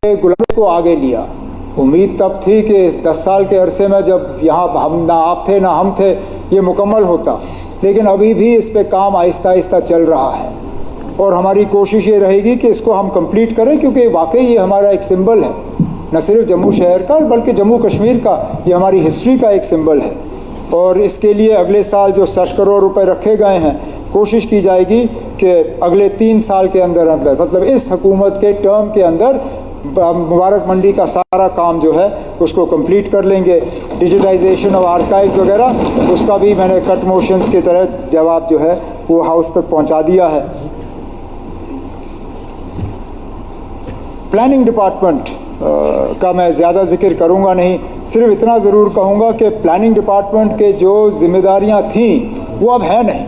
गुलाब को आगे लिया। उम्मीद तब थी कि इस 10 साल के अरसे में जब यहाँ हम ना आप थे ना हम थे ये मुकम्मल होता, लेकिन अभी भी इस पे काम आहिस्ता आहिस्ता चल रहा है और हमारी कोशिश ये रहेगी कि इसको हम कंप्लीट करें, क्योंकि वाकई ये हमारा एक सिंबल है, न सिर्फ जम्मू शहर का बल्कि जम्मू कश्मीर का, ये हमारी हिस्ट्री का एक सिंबल है। और इसके लिए अगले साल जो 60 करोड़ रुपए रखे गए हैं, कोशिश की जाएगी कि अगले 3 साल के अंदर अंदर, मतलब इस हुकूमत के टर्म के अंदर, मुबारक मंडी का सारा काम जो है उसको कंप्लीट कर लेंगे। डिजिटाइजेशन ऑफ आर्काइव्स वगैरह, उसका भी मैंने कट मोशंस के तहत जवाब जो है वो हाउस तक पहुंचा दिया है। प्लानिंग डिपार्टमेंट का मैं ज़्यादा जिक्र करूंगा नहीं, सिर्फ इतना ज़रूर कहूँगा कि प्लानिंग डिपार्टमेंट के जो जिम्मेदारियां थीं वो अब है नहीं,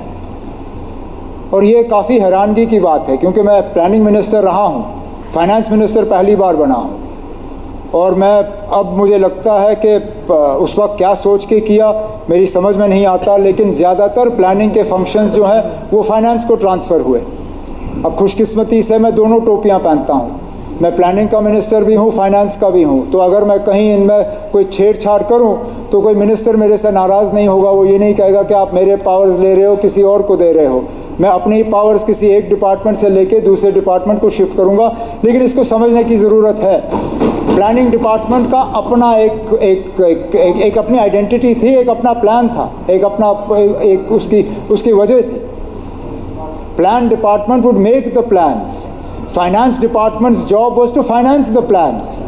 और ये काफ़ी हैरानगी की बात है, क्योंकि मैं प्लानिंग मिनिस्टर रहा हूँ, फाइनेंस मिनिस्टर पहली बार बना हूँ, और मैं अब मुझे लगता है कि उस वक्त क्या सोच के किया मेरी समझ में नहीं आता, लेकिन ज़्यादातर प्लानिंग के फंक्शंस जो हैं वो फाइनेंस को ट्रांसफ़र हुए। अब खुशकिस्मती से मैं दोनों टोपियाँ पहनता हूँ, मैं प्लानिंग का मिनिस्टर भी हूँ, फाइनेंस का भी हूँ, तो अगर मैं कहीं इनमें कोई छेड़छाड़ करूँ तो कोई मिनिस्टर मेरे से नाराज़ नहीं होगा, वो ये नहीं कहेगा कि आप मेरे पावर्स ले रहे हो किसी और को दे रहे हो। मैं अपनी ही पावर्स किसी एक डिपार्टमेंट से लेके दूसरे डिपार्टमेंट को शिफ्ट करूँगा, लेकिन इसको समझने की ज़रूरत है। प्लानिंग डिपार्टमेंट का अपना एक अपनी आइडेंटिटी थी, एक अपना प्लान था, एक उसकी वजह थी। Plan department would make the plans, finance department's job was to finance the plans.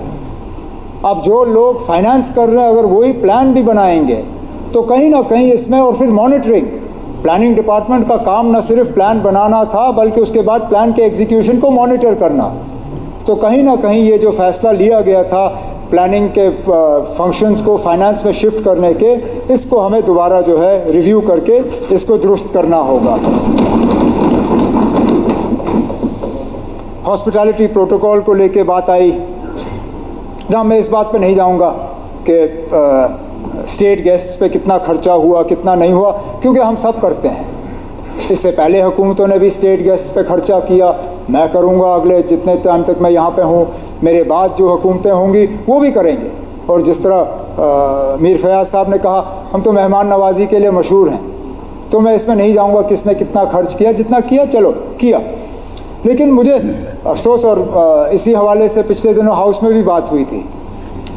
अब जो लोग फाइनेंस कर रहे हैं अगर वही प्लान भी बनाएंगे तो कहीं ना कहीं इसमें, और फिर मॉनिटरिंग, प्लानिंग डिपार्टमेंट का काम न सिर्फ प्लान बनाना था बल्कि उसके बाद प्लान के एग्जीक्यूशन को मॉनिटर करना। तो कहीं ना कहीं ये जो फैसला लिया गया था प्लानिंग के फंक्शंस को फाइनेंस में शिफ्ट करने के, इसको हमें दोबारा जो है रिव्यू करके इसको दुरुस्त करना होगा। हॉस्पिटैलिटी प्रोटोकॉल को लेके बात आई, जहाँ मैं इस बात पे नहीं जाऊँगा कि स्टेट गेस्ट्स पे कितना खर्चा हुआ कितना नहीं हुआ, क्योंकि हम सब करते हैं। इससे पहले हुकूमतों ने भी स्टेट गेस्ट्स पे खर्चा किया, मैं करूँगा अगले जितने टाइम तक मैं यहाँ पे हूँ, मेरे बाद जो हुकूमतें होंगी वो भी करेंगे। और जिस तरह मीर फयाज साहब ने कहा, हम तो मेहमान नवाजी के लिए मशहूर हैं, तो मैं इसमें नहीं जाऊँगा किसने कितना खर्च किया, जितना किया चलो किया। लेकिन मुझे अफसोस, और इसी हवाले से पिछले दिनों हाउस में भी बात हुई थी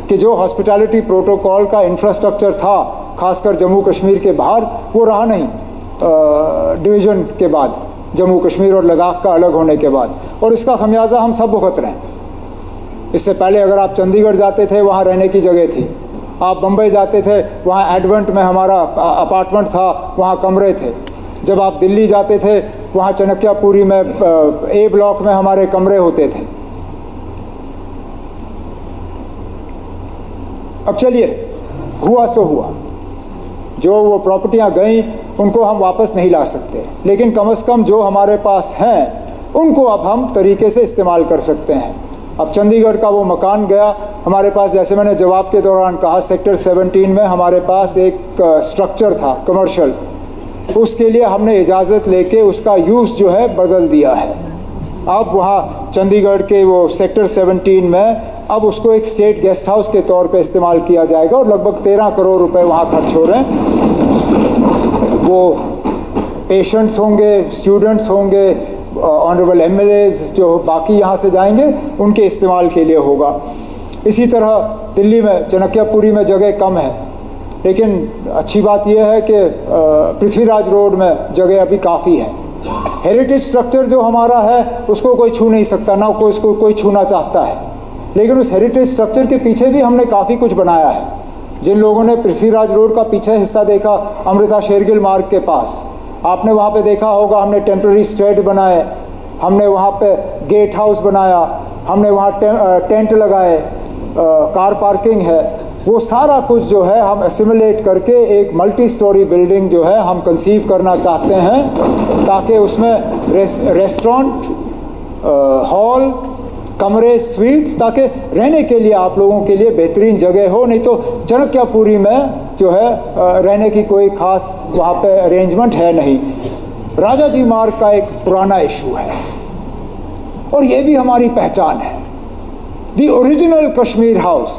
कि जो हॉस्पिटैलिटी प्रोटोकॉल का इंफ्रास्ट्रक्चर था खासकर जम्मू कश्मीर के बाहर, वो रहा नहीं डिवीज़न के बाद, जम्मू कश्मीर और लद्दाख का अलग होने के बाद, और इसका खमियाजा हम सब भुगत रहे हैं। इससे पहले अगर आप चंडीगढ़ जाते थे वहाँ रहने की जगह थी, आप बम्बई जाते थे वहाँ एडवेंट में हमारा अपार्टमेंट था, वहाँ कमरे थे। जब आप दिल्ली जाते थे वहाँ चनक्यापुरी में ए ब्लॉक में हमारे कमरे होते थे। अब चलिए, हुआ सो हुआ, जो वो प्रॉपर्टियाँ गईं उनको हम वापस नहीं ला सकते, लेकिन कम से कम जो हमारे पास हैं उनको अब हम तरीके से इस्तेमाल कर सकते हैं। अब चंडीगढ़ का वो मकान गया हमारे पास, जैसे मैंने जवाब के दौरान कहा, सेक्टर 17 में हमारे पास एक स्ट्रक्चर था कमर्शियल, उसके लिए हमने इजाज़त लेके उसका यूज़ जो है बदल दिया है। अब वहाँ चंडीगढ़ के वो सेक्टर 17 में अब उसको एक स्टेट गेस्ट हाउस के तौर पे इस्तेमाल किया जाएगा, और लगभग 13 करोड़ रुपए वहाँ खर्च हो रहे हैं। वो पेशेंट्स होंगे, स्टूडेंट्स होंगे, ऑनरेबल एमएलएज जो बाकी यहाँ से जाएंगे उनके इस्तेमाल के लिए होगा। इसी तरह दिल्ली में चनक्यापुरी में जगह कम है, लेकिन अच्छी बात यह है कि पृथ्वीराज रोड में जगह अभी काफ़ी है। हेरिटेज स्ट्रक्चर जो हमारा है उसको कोई छू नहीं सकता, ना उसको कोई छूना चाहता है, लेकिन उस हेरिटेज स्ट्रक्चर के पीछे भी हमने काफ़ी कुछ बनाया है। जिन लोगों ने पृथ्वीराज रोड का पीछे हिस्सा देखा, अमृता शेरगिल मार्ग के पास, आपने वहाँ पे देखा होगा हमने टेम्प्रेरी स्टेड बनाए, हमने वहाँ पे गेट हाउस बनाया, हमने वहाँ टेंट लगाए, कार पार्किंग है। वो सारा कुछ जो है हम एसिमुलेट करके एक मल्टी स्टोरी बिल्डिंग जो है हम कंसीव करना चाहते हैं, ताकि उसमें रेस्टोरेंट, हॉल, कमरे, स्वीट्स, ताकि रहने के लिए आप लोगों के लिए बेहतरीन जगह हो। नहीं तो चनक्यापुरी में जो है रहने की कोई ख़ास वहाँ पे अरेंजमेंट है नहीं। राजा जी मार्ग का एक पुराना इशू है, और ये भी हमारी पहचान है। The original Kashmir house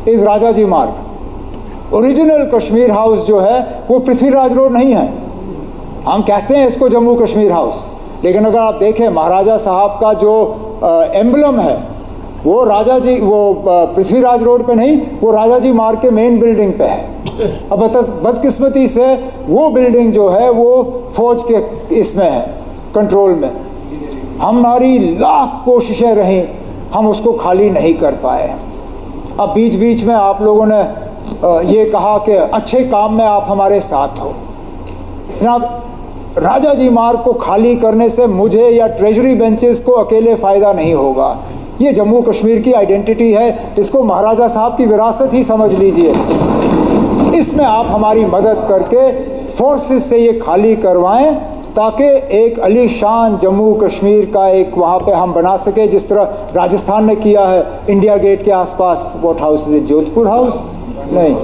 is Rajaji मार्ग। ओरिजिनल कश्मीर हाउस जो है वो पृथ्वीराज रोड नहीं है। हम कहते हैं इसको जम्मू कश्मीर हाउस, लेकिन अगर आप देखें महाराजा साहब का जो एम्बलम है वो राजाजी, वो पृथ्वीराज रोड पे नहीं, वो राजाजी मार्ग के मेन बिल्डिंग पे है। अब बदकिस्मती से वो बिल्डिंग जो है वो फौज के इसमें है, कंट्रोल में। हमारी लाख कोशिशें रहीं, हम उसको खाली नहीं कर पाए। अब बीच बीच में आप लोगों ने ये कहा कि अच्छे काम में आप हमारे साथ हो। जनाब, राजाजी मार्ग को खाली करने से मुझे या ट्रेजरी बेंचेस को अकेले फ़ायदा नहीं होगा। ये जम्मू कश्मीर की आइडेंटिटी है, इसको महाराजा साहब की विरासत ही समझ लीजिए। इसमें आप हमारी मदद करके फोर्सेस से ये खाली करवाएं ताकि एक अलीशान जम्मू कश्मीर का एक वहाँ पे हम बना सके, जिस तरह राजस्थान ने किया है इंडिया गेट के आसपास। What house is, Jodhpur house नहीं,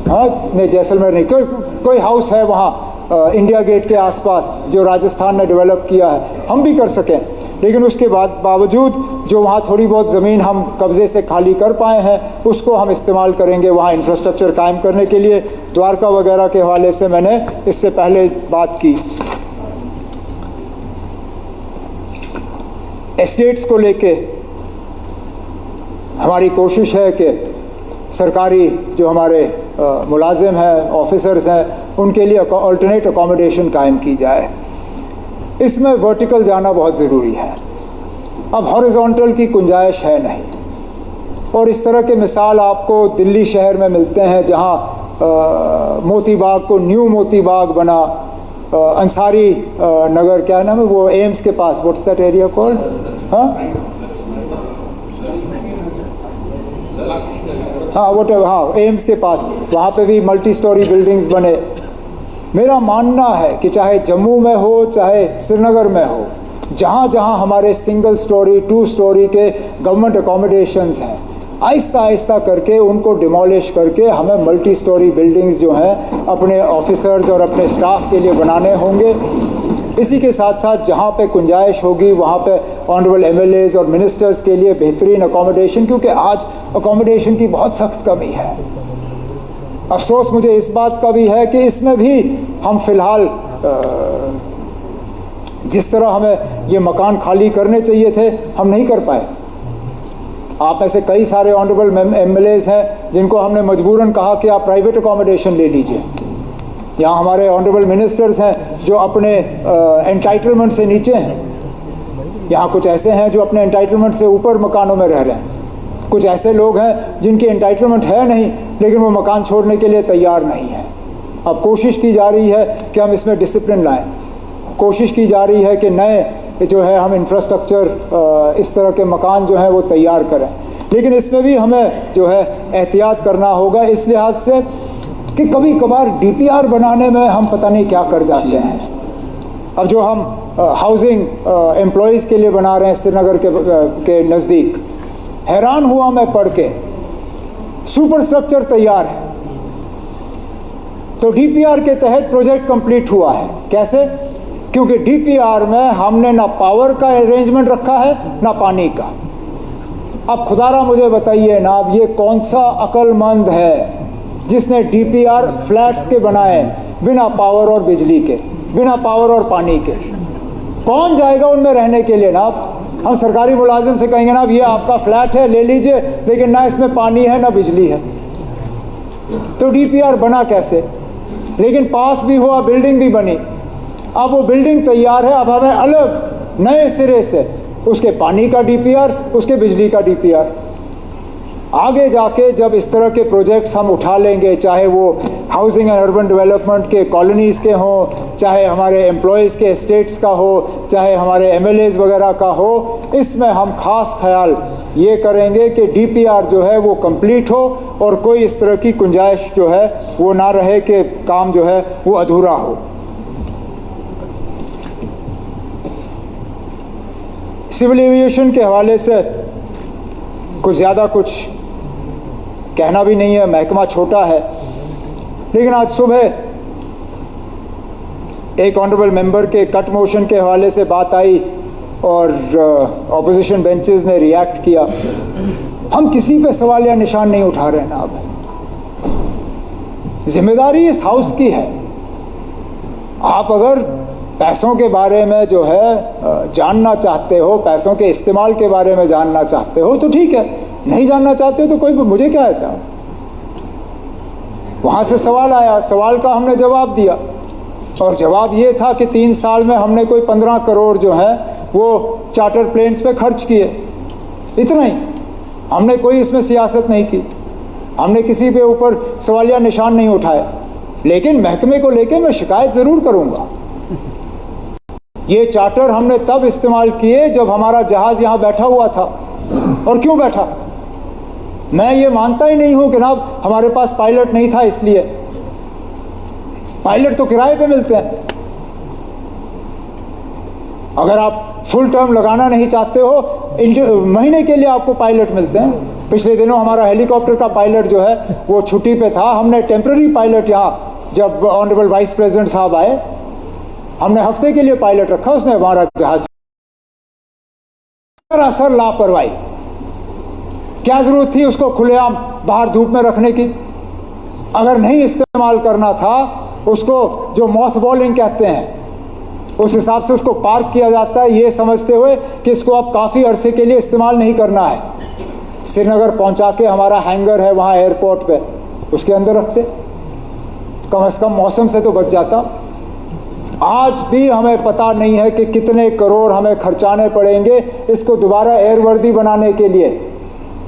हाँ नहीं, जैसलमेर नहीं, कोई हाउस है वहाँ इंडिया गेट के आसपास जो राजस्थान ने डेवलप किया है। हम भी कर सकें, लेकिन उसके बावजूद जो वहाँ थोड़ी बहुत ज़मीन हम कब्ज़े से खाली कर पाए हैं उसको हम इस्तेमाल करेंगे वहाँ इंफ्रास्ट्रक्चर कायम करने के लिए। द्वारका वगैरह के हवाले से मैंने इससे पहले बात की। एस्टेट्स को लेके हमारी कोशिश है कि सरकारी जो हमारे मुलाजिम हैं, ऑफिसर्स हैं, उनके लिए अल्टरनेट अकोमोडेशन कायम की जाए। इसमें वर्टिकल जाना बहुत ज़रूरी है। अब हॉरिजॉन्टल की गुंजाइश है नहीं, और इस तरह के मिसाल आपको दिल्ली शहर में मिलते हैं जहाँ मोती बाग को न्यू मोती बाग बना, अंसारी नगर क्या नाम है वो एम्स के पास, व्हाट्स दैट एरिया कॉल्ड, हाँ एम्स के पास, वहाँ पे भी मल्टी स्टोरी बिल्डिंग्स बने। मेरा मानना है कि चाहे जम्मू में हो चाहे श्रीनगर में हो, जहाँ जहाँ हमारे सिंगल स्टोरी 2 स्टोरी के गवर्नमेंट अकोमोडेशंस हैं, आहिस्ता आहिस्ता करके उनको डिमोलिश करके हमें मल्टी स्टोरी बिल्डिंग्स जो हैं अपने ऑफिसर्स और अपने स्टाफ के लिए बनाने होंगे। इसी के साथ साथ जहाँ पे गुंजाइश होगी वहाँ पे ऑनरेबल एमएलएज और मिनिस्टर्स के लिए बेहतरीन अकोमोडेशन, क्योंकि आज अकोमोडेशन की बहुत सख्त कमी है। अफसोस मुझे इस बात का भी है कि इसमें भी हम फिलहाल जिस तरह हमें ये मकान खाली करने चाहिए थे हम नहीं कर पाए। आप में से कई सारे ऑनरेबल एमएलएज हैं जिनको हमने मजबूरन कहा कि आप प्राइवेट अकोमोडेशन ले लीजिए। यहाँ हमारे ऑनरेबल मिनिस्टर्स हैं जो अपने एंटाइटलमेंट से नीचे हैं। यहाँ कुछ ऐसे हैं जो अपने एंटाइटलमेंट से ऊपर मकानों में रह रहे हैं। कुछ ऐसे लोग हैं जिनकी एंटाइटलमेंट है नहीं लेकिन वो मकान छोड़ने के लिए तैयार नहीं है। अब कोशिश की जा रही है कि हम इसमें डिसिप्लिन लाएं। कोशिश की जा रही है कि नए जो है हम इंफ्रास्ट्रक्चर इस तरह के मकान जो हैं वो तैयार करें, लेकिन इसमें भी हमें जो है एहतियात करना होगा इस लिहाज से कि कभी कभार डीपीआर बनाने में हम पता नहीं क्या कर जाते हैं। अब जो हम हाउसिंग एम्प्लॉयज़ के लिए बना रहे हैं श्रीनगर के नज़दीक, हैरान हुआ मैं पढ़ के, सुपर स्ट्रक्चर तैयार है तो डीपीआर के तहत प्रोजेक्ट कंप्लीट हुआ है। कैसे? क्योंकि डीपीआर में हमने ना पावर का अरेंजमेंट रखा है ना पानी का। अब खुदारा मुझे बताइए ना, अब ये कौन सा अक्लमंद है जिसने डीपीआर फ्लैट्स के बनाए बिना पावर और बिजली के, बिना पावर और पानी के? कौन जाएगा उनमें रहने के लिए? ना हम सरकारी मुलाजिम से कहेंगे ना अब ये आपका फ्लैट है ले लीजिए, लेकिन ना इसमें पानी है ना बिजली है, तो डीपीआर बना कैसे? लेकिन पास भी हुआ, बिल्डिंग भी बनी। अब वो बिल्डिंग तैयार है, अब हमें अलग नए सिरे से उसके पानी का डीपीआर, उसके बिजली का डीपीआर। आगे जाके जब इस तरह के प्रोजेक्ट्स हम उठा लेंगे, चाहे वो हाउसिंग एंड अर्बन डेवलपमेंट के कॉलोनीज़ के हों, चाहे हमारे एम्प्लॉयज़ के एस्टेट्स का हो, चाहे हमारे एमएलएज वगैरह का हो, इसमें हम ख़ास ख्याल ये करेंगे कि डीपीआर जो है वो कंप्लीट हो और कोई इस तरह की गुंजाइश जो है वो ना रहे कि काम जो है वो अधूरा हो। सिविल एविएशन के हवाले से कुछ ज़्यादा कुछ कहना भी नहीं है, महकमा छोटा है, लेकिन आज सुबह एक ऑनरेबल मेंबर के कट मोशन के हवाले से बात आई और ऑपोजिशन बेंचेस ने रिएक्ट किया। हम किसी पे सवाल या निशान नहीं उठा रहे ना। अब जिम्मेदारी इस हाउस की है। आप अगर पैसों के बारे में जो है जानना चाहते हो, पैसों के इस्तेमाल के बारे में जानना चाहते हो तो ठीक है, नहीं जानना चाहते हो तो कोई मुझे क्या है। वहाँ से सवाल आया, सवाल का हमने जवाब दिया और जवाब ये था कि 3 साल में हमने कोई 15 करोड़ जो है वो चार्टर प्लेन्स पे खर्च किए, इतना ही। हमने कोई इसमें सियासत नहीं की, हमने किसी पे ऊपर सवालिया निशान नहीं उठाए। लेकिन महकमे को लेके मैं शिकायत ज़रूर करूँगा। ये चार्टर हमने तब इस्तेमाल किए जब हमारा जहाज़ यहाँ बैठा हुआ था। और क्यों बैठा? मैं ये मानता ही नहीं हूँ कि जनाब हमारे पास पायलट नहीं था इसलिए। पायलट तो किराए पे मिलते हैं। अगर आप फुल टर्म लगाना नहीं चाहते हो, महीने के लिए आपको पायलट मिलते हैं। पिछले दिनों हमारा हेलीकॉप्टर का पायलट जो है वो छुट्टी पे था। हमने टेम्पररी पायलट यहाँ, जब ऑनरेबल वाइस प्रेसिडेंट साहब आए, हमने हफ्ते के लिए पायलट रखा। उसने हमारा जहाज, सरासर लापरवाही। क्या जरूरत थी उसको खुलेआम बाहर धूप में रखने की? अगर नहीं इस्तेमाल करना था उसको, जो मॉथ बॉलिंग कहते हैं, उस हिसाब से उसको पार्क किया जाता है, ये समझते हुए कि इसको अब काफ़ी अरसे के लिए इस्तेमाल नहीं करना है। श्रीनगर पहुंचा के हमारा हैंगर है वहाँ एयरपोर्ट पे, उसके अंदर रखते, कम से कम मौसम से तो बच जाता। आज भी हमें पता नहीं है कि कितने करोड़ हमें खर्चाने पड़ेंगे इसको दोबारा एयरवर्दी बनाने के लिए।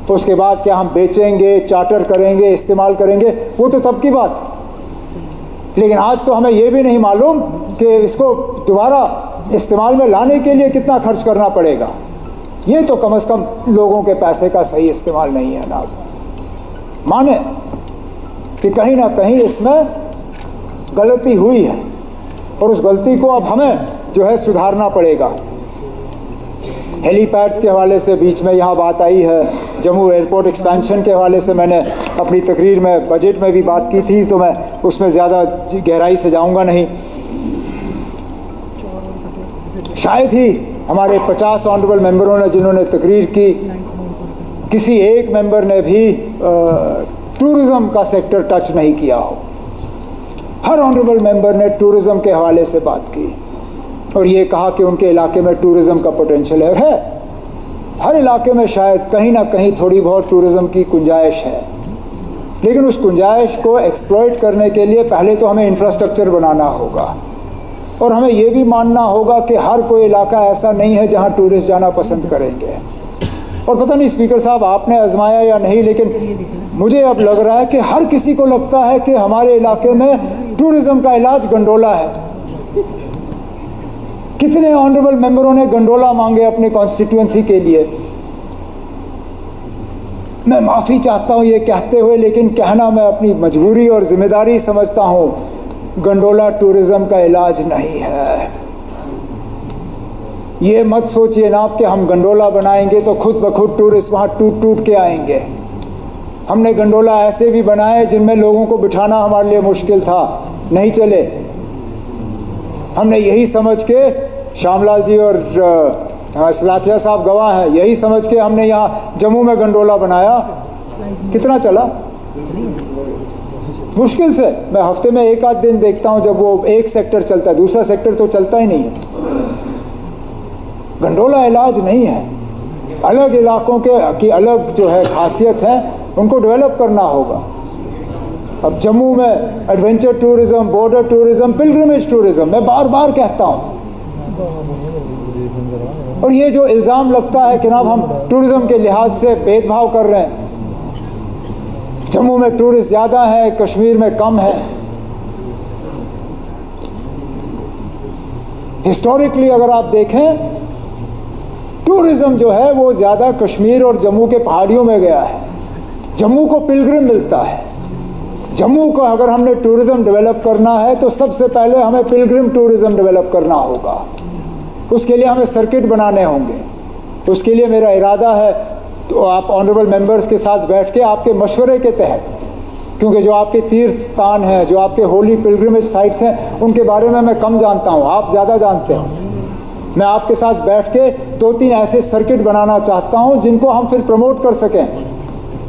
तो उसके बाद क्या हम बेचेंगे, चार्टर करेंगे, इस्तेमाल करेंगे, वो तो तब की बात। लेकिन आज तो हमें ये भी नहीं मालूम कि इसको दोबारा इस्तेमाल में लाने के लिए कितना खर्च करना पड़ेगा। ये तो कम से कम लोगों के पैसे का सही इस्तेमाल नहीं है ना। माने कि कहीं ना कहीं इसमें गलती हुई है और उस गलती को अब हमें जो है सुधारना पड़ेगा। हेलीपैड्स के हवाले से बीच में यहाँ बात आई है, जम्मू एयरपोर्ट एक्सपेंशन के हवाले से मैंने अपनी तकरीर में, बजट में भी बात की थी, तो मैं उसमें ज़्यादा गहराई से जाऊँगा नहीं। शायद ही हमारे 50 ऑनरेबल मेंबरों ने जिन्होंने तकरीर की, किसी एक मेंबर ने भी टूरिज़्म का सेक्टर टच नहीं किया हो। हर ऑनरेबल मेंबर ने टूरिज़्म के हवाले से बात की और ये कहा कि उनके इलाके में टूरिज़्म का पोटेंशियल है। हर इलाके में शायद कहीं ना कहीं थोड़ी बहुत टूरिज़्म की गुंजाइश है, लेकिन उस गुंजाइश को एक्सप्लॉइट करने के लिए पहले तो हमें इंफ्रास्ट्रक्चर बनाना होगा और हमें ये भी मानना होगा कि हर कोई इलाका ऐसा नहीं है जहाँ टूरिस्ट जाना पसंद करेंगे। और पता नहीं स्पीकर साहब आपने आजमाया या नहीं, लेकिन मुझे अब लग रहा है कि हर किसी को लगता है कि हमारे इलाके में टूरिज़्म का इलाज गंडोला है। कितने ऑनरेबल मेंबरों ने गंडोला मांगे अपने कॉन्स्टिट्यूएंसी के लिए। मैं माफ़ी चाहता हूँ ये कहते हुए, लेकिन कहना मैं अपनी मजबूरी और जिम्मेदारी समझता हूँ। गंडोला टूरिज़्म का इलाज नहीं है। ये मत सोचिए ना कि हम गंडोला बनाएंगे तो खुद ब खुद टूरिस्ट वहाँ टूट टूट के आएंगे। हमने गंडोला ऐसे भी बनाए जिनमें लोगों को बिठाना हमारे लिए मुश्किल था, नहीं चले। हमने यही समझ के, श्यामलाल जी और सलाथिया साहब गवाह हैं, यही समझ के हमने यहाँ जम्मू में गंडोला बनाया। कितना चला? मुश्किल से मैं हफ्ते में 1 आध दिन देखता हूँ जब वो एक सेक्टर चलता है, दूसरा सेक्टर तो चलता ही नहीं है। गंडोला इलाज नहीं है। अलग इलाकों की अलग जो है खासियत है, उनको डेवलप करना होगा। अब जम्मू में adventure tourism, border tourism, pilgrimage tourism, मैं बार बार कहता हूँ। और ये जो इल्ज़ाम लगता है कि जनाब हम टूरिज़्म के लिहाज से भेदभाव कर रहे हैं, जम्मू में टूरिस्ट ज़्यादा है, कश्मीर में कम है। हिस्टोरिकली अगर आप देखें, टूरिज़्म जो है वो ज़्यादा कश्मीर और जम्मू के पहाड़ियों में गया है। जम्मू को पिलग्रिम मिलता है। जम्मू को अगर हमने टूरिज़्म डेवलप करना है तो सबसे पहले हमें पिलग्रिम टूरिज़्म डेवलप करना होगा। उसके लिए हमें सर्किट बनाने होंगे। उसके लिए मेरा इरादा है तो आप ऑनरेबल मेंबर्स के साथ बैठ के आपके मशवरे के तहत, क्योंकि जो आपके तीर्थ स्थान हैं, जो आपके होली पिलग्रिमेज साइट्स हैं, उनके बारे में मैं कम जानता हूँ, आप ज़्यादा जानते हो। मैं आपके साथ बैठ के 2-3 ऐसे सर्किट बनाना चाहता हूं जिनको हम फिर प्रमोट कर सकें,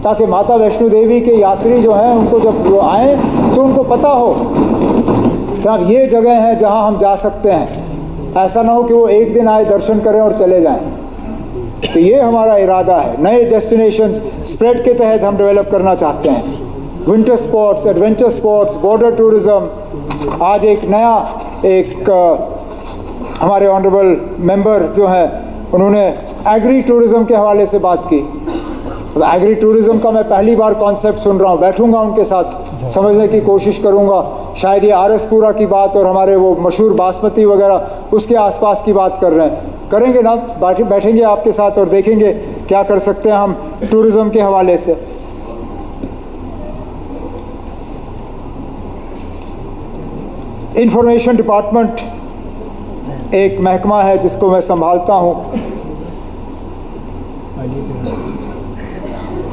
ताकि माता वैष्णो देवी के यात्री जो हैं उनको जब वो आएँ तो उनको पता हो कि अब ये जगह है जहां हम जा सकते हैं। ऐसा ना हो कि वो एक दिन आए, दर्शन करें और चले जाएं। तो ये हमारा इरादा है। नए डेस्टिनेशंस स्प्रेड के तहत हम डेवलप करना चाहते हैं। Winter spots, adventure spots, border tourism. आज एक नया हमारे ऑनरेबल मेंबर जो हैं उन्होंने एग्री टूरिज़्म के हवाले से बात की। तो एग्री टूरिज़्म का मैं पहली बार कॉन्सेप्ट सुन रहा हूँ। बैठूंगा उनके साथ, समझने की कोशिश करूँगा। शायद ये आरएसपुरा की बात और हमारे वो मशहूर बासमती वगैरह उसके आसपास की बात कर रहे हैं। करेंगे ना, बैठेंगे आपके साथ और देखेंगे क्या कर सकते हैं हम टूरिज़्म के हवाले से। इंफॉर्मेशन डिपार्टमेंट एक महकमा है जिसको मैं संभालता हूँ।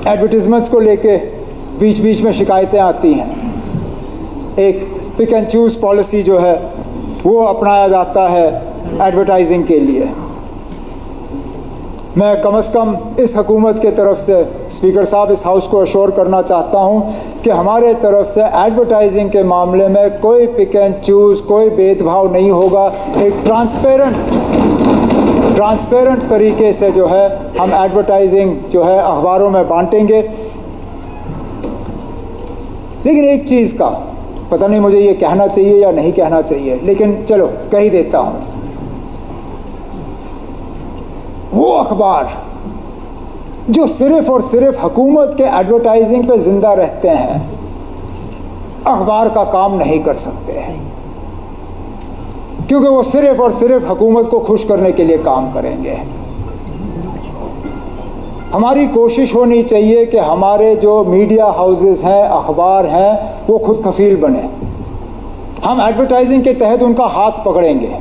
एडवर्टीज़मेंट्स को लेके बीच बीच में शिकायतें आती हैं। एक पिक एंड चूज़ पॉलिसी जो है वो अपनाया जाता है एडवर्टाइजिंग के लिए। मैं कम से कम इस हुकूमत के तरफ से स्पीकर साहब इस हाउस को अश्योर करना चाहता हूं कि हमारे तरफ से एडवर्टाइजिंग के मामले में कोई पिक एंड चूज़, कोई भेदभाव नहीं होगा। एक ट्रांसपेरेंट तरीके से जो है हम एडवर्टाइजिंग जो है अखबारों में बांटेंगे। लेकिन एक चीज़ का पता नहीं मुझे ये कहना चाहिए या नहीं कहना चाहिए, लेकिन चलो कह ही देता हूँ। वो अखबार जो सिर्फ और सिर्फ हुकूमत के एडवर्टाइजिंग पे जिंदा रहते हैं, अखबार का काम नहीं कर सकते हैं, क्योंकि वो सिर्फ और सिर्फ हुकूमत को खुश करने के लिए काम करेंगे। हमारी कोशिश होनी चाहिए कि हमारे जो मीडिया हाउसेस हैं, अखबार हैं, वो खुद कफील बने। हम एडवर्टाइजिंग के तहत उनका हाथ पकड़ेंगे,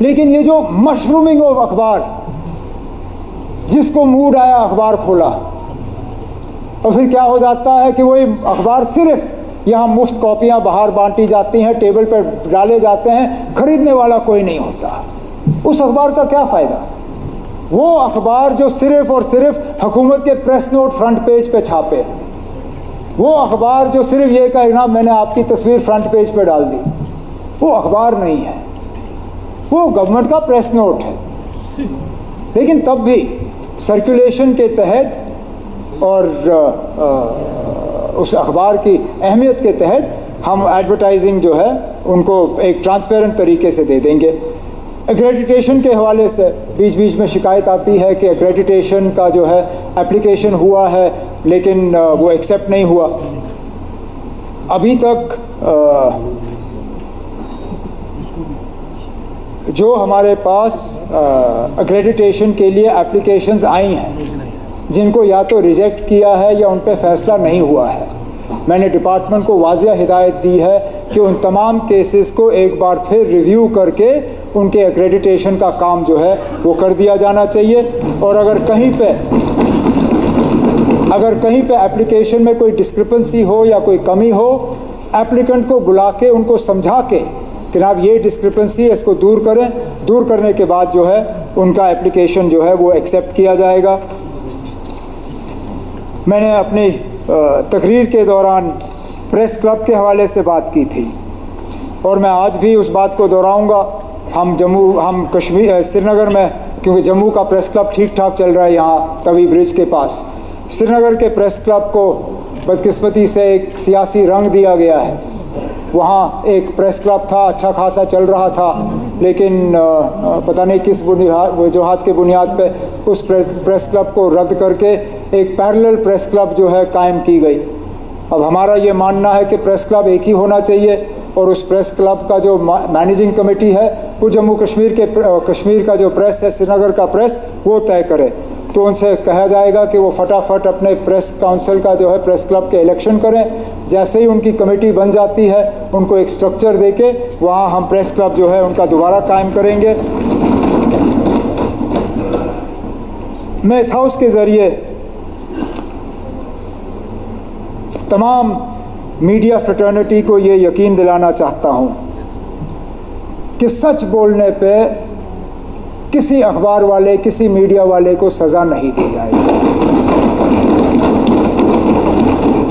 लेकिन ये जो मशरूमिंग ऑफ अखबार, जिसको मूड आया अखबार खोला, और फिर क्या हो जाता है कि वही अखबार सिर्फ यहाँ मुफ्त कॉपियाँ बाहर बांटी जाती हैं, टेबल पर डाले जाते हैं, खरीदने वाला कोई नहीं होता। उस अखबार का क्या फ़ायदा? वो अखबार जो सिर्फ और सिर्फ हुकूमत के प्रेस नोट फ्रंट पेज पे छापे, वो अखबार जो सिर्फ ये कहे ना मैंने आपकी तस्वीर फ्रंट पेज पे डाल दी, वो अखबार नहीं है, वो गवर्नमेंट का प्रेस नोट है। लेकिन तब भी सर्कुलेशन के तहत और उस अखबार की अहमियत के तहत हम एडवर्टाइजिंग जो है उनको एक ट्रांसपेरेंट तरीके से दे देंगे। एक्रेडिटेशन के हवाले से बीच बीच में शिकायत आती है कि एक्रेडिटेशन का जो है एप्लीकेशन हुआ है लेकिन वो एक्सेप्ट नहीं हुआ। अभी तक जो हमारे पास एक्रेडिटेशन के लिए एप्लीकेशंस आई हैं, जिनको या तो रिजेक्ट किया है या उन पर फैसला नहीं हुआ है, मैंने डिपार्टमेंट को वाज़िया हिदायत दी है कि उन तमाम केसेस को एक बार फिर रिव्यू करके उनके एक्रेडिटेशन का काम जो है वो कर दिया जाना चाहिए। और अगर कहीं पे एप्लीकेशन में कोई डिस्क्रिपेंसी हो या कोई कमी हो, एप्लीकेंट को बुला के उनको समझा के कि जनाब ये डिस्क्रिपेंसी है, इसको दूर करें। दूर करने के बाद जो है उनका एप्लीकेशन जो है वो एक्सेप्ट किया जाएगा। मैंने अपनी तकरीर के दौरान प्रेस क्लब के हवाले से बात की थी और मैं आज भी उस बात को दोहराऊंगा। हम कश्मीर श्रीनगर में, क्योंकि जम्मू का प्रेस क्लब ठीक ठाक चल रहा है यहाँ तवी ब्रिज के पास, श्रीनगर के प्रेस क्लब को बदकिस्मती से एक सियासी रंग दिया गया है। वहाँ एक प्रेस क्लब था, अच्छा खासा चल रहा था, लेकिन पता नहीं किस वजूहात के बुनियाद पे उस प्रेस क्लब को रद्द करके एक पैरेलल प्रेस क्लब जो है कायम की गई। अब हमारा ये मानना है कि प्रेस क्लब एक ही होना चाहिए और उस प्रेस क्लब का जो मैनेजिंग कमेटी है वो जम्मू कश्मीर का जो प्रेस है, श्रीनगर का प्रेस, वो तय करे। तो उनसे कहा जाएगा कि वो फटाफट अपने प्रेस काउंसिल का जो है प्रेस क्लब के इलेक्शन करें। जैसे ही उनकी कमेटी बन जाती है उनको एक स्ट्रक्चर देके वहाँ हम प्रेस क्लब जो है उनका दोबारा कायम करेंगे। मैं इस हाउस के ज़रिए तमाम मीडिया फ्रेटर्निटी को ये यकीन दिलाना चाहता हूँ कि सच बोलने पे किसी अखबार वाले, किसी मीडिया वाले को सज़ा नहीं दी जाएगी।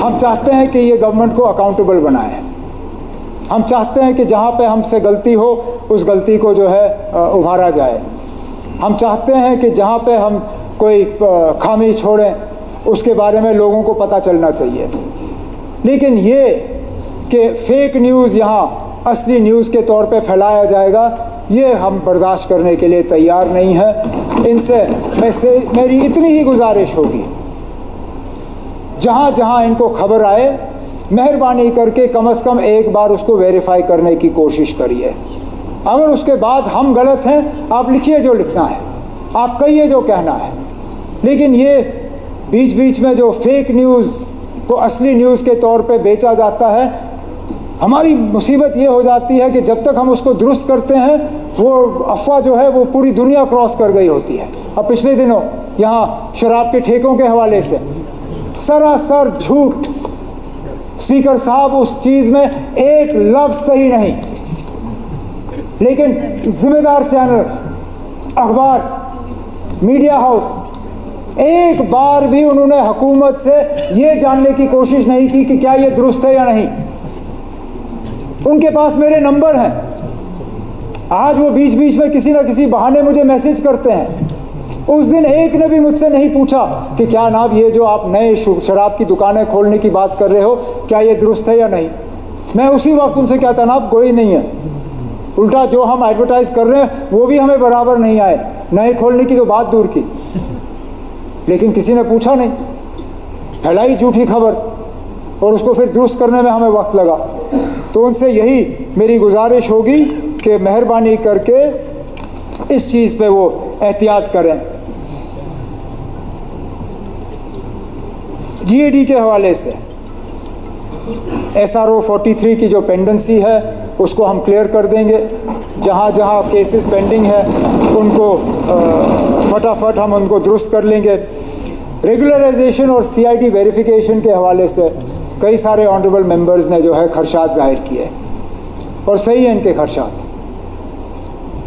हम चाहते हैं कि ये गवर्नमेंट को अकाउंटेबल बनाए। हम चाहते हैं कि जहाँ पे हमसे गलती हो उस गलती को जो है उभारा जाए। हम चाहते हैं कि जहाँ पे हम कोई खामी छोड़ें उसके बारे में लोगों को पता चलना चाहिए। लेकिन ये कि फेक न्यूज़ यहाँ असली न्यूज़ के तौर पे फैलाया जाएगा, ये हम बर्दाश्त करने के लिए तैयार नहीं हैं। इनसे मेरी इतनी ही गुजारिश होगी, जहाँ जहाँ इनको खबर आए मेहरबानी करके कम से कम एक बार उसको वेरीफाई करने की कोशिश करिए। अगर उसके बाद हम गलत हैं, आप लिखिए जो लिखना है, आप कहिए जो कहना है। लेकिन ये बीच बीच में जो फेक न्यूज़ को असली न्यूज़ के तौर पे बेचा जाता है, हमारी मुसीबत ये हो जाती है कि जब तक हम उसको दुरुस्त करते हैं वो अफवाह जो है वो पूरी दुनिया क्रॉस कर गई होती है। अब पिछले दिनों यहाँ शराब के ठेकों के हवाले से सरासर झूठ, स्पीकर साहब उस चीज़ में एक लफ्ज़ सही नहीं, लेकिन जिम्मेदार चैनल, अखबार, मीडिया हाउस एक बार भी उन्होंने हुकूमत से ये जानने की कोशिश नहीं की कि क्या ये दुरुस्त है या नहीं। उनके पास मेरे नंबर हैं, आज वो बीच बीच में किसी ना किसी बहाने मुझे मैसेज करते हैं। उस दिन एक ने भी मुझसे नहीं पूछा कि क्या नाब ये जो आप नए शराब की दुकानें खोलने की बात कर रहे हो क्या ये दुरुस्त है या नहीं। मैं उसी वक्त उनसे कहता नाब कोई नहीं है, उल्टा जो हम एडवर्टाइज कर रहे हैं वो भी हमें बराबर नहीं आए, नए खोलने की तो बात दूर की। लेकिन किसी ने पूछा नहीं, फैलाई झूठी खबर और उसको फिर दुरुस्त करने में हमें वक्त लगा। तो उनसे यही मेरी गुजारिश होगी कि मेहरबानी करके इस चीज़ पे वो एहतियात करें। GAD के हवाले से SRO 43 की जो पेंडेंसी है उसको हम क्लियर कर देंगे। जहाँ जहाँ केसेस पेंडिंग है उनको फटाफट हम उनको दुरुस्त कर लेंगे। रेगुलराइजेशन और CID वेरिफिकेशन के हवाले से कई सारे ऑनरेबल मेंबर्स ने जो है खदशात जाहिर किए और सही है इनके खदशात।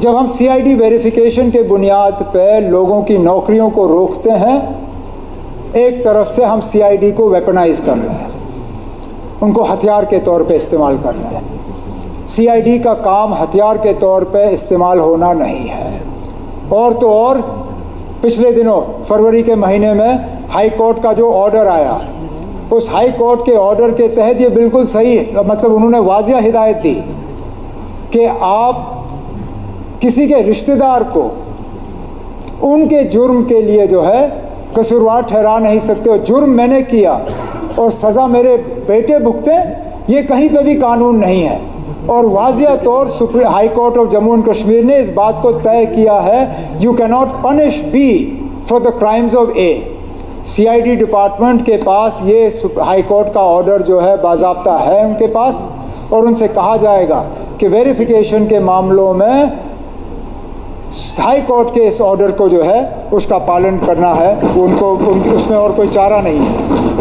जब हम CID वेरिफिकेशन के बुनियाद पे लोगों की नौकरियों को रोकते हैं, एक तरफ से हम CID को वेपनाइज कर रहे हैं, उनको हथियार के तौर पे इस्तेमाल कर रहे हैं। CID का काम हथियार के तौर पे इस्तेमाल होना नहीं है। और तो और पिछले दिनों फरवरी के महीने में हाई कोर्ट का जो ऑर्डर आया, उस हाई कोर्ट के ऑर्डर के तहत ये बिल्कुल सही, मतलब उन्होंने वाज़िया हिदायत दी कि आप किसी के रिश्तेदार को उनके जुर्म के लिए जो है कसूरवार ठहरा नहीं सकते हो। जुर्म मैंने किया और सज़ा मेरे बेटे भुगते, ये कहीं पे भी कानून नहीं है। और वाज़िया तौर supreme high court of Jammu and Kashmir ने इस बात को तय किया है, you can not punish B for the crimes of A। CID department के पास ये हाई कोर्ट का ऑर्डर जो है बाज़ाब्ता है उनके पास, और उनसे कहा जाएगा कि वेरिफिकेशन के मामलों में हाई कोर्ट के इस ऑर्डर को जो है उसका पालन करना है। उनको उसमें और कोई चारा नहीं है।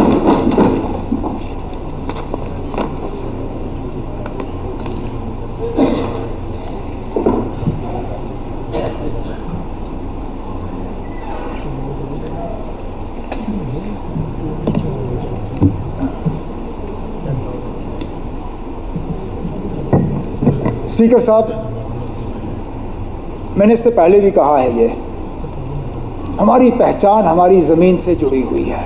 स्पीकर साहब, मैंने इससे पहले भी कहा है, ये हमारी पहचान हमारी ज़मीन से जुड़ी हुई है।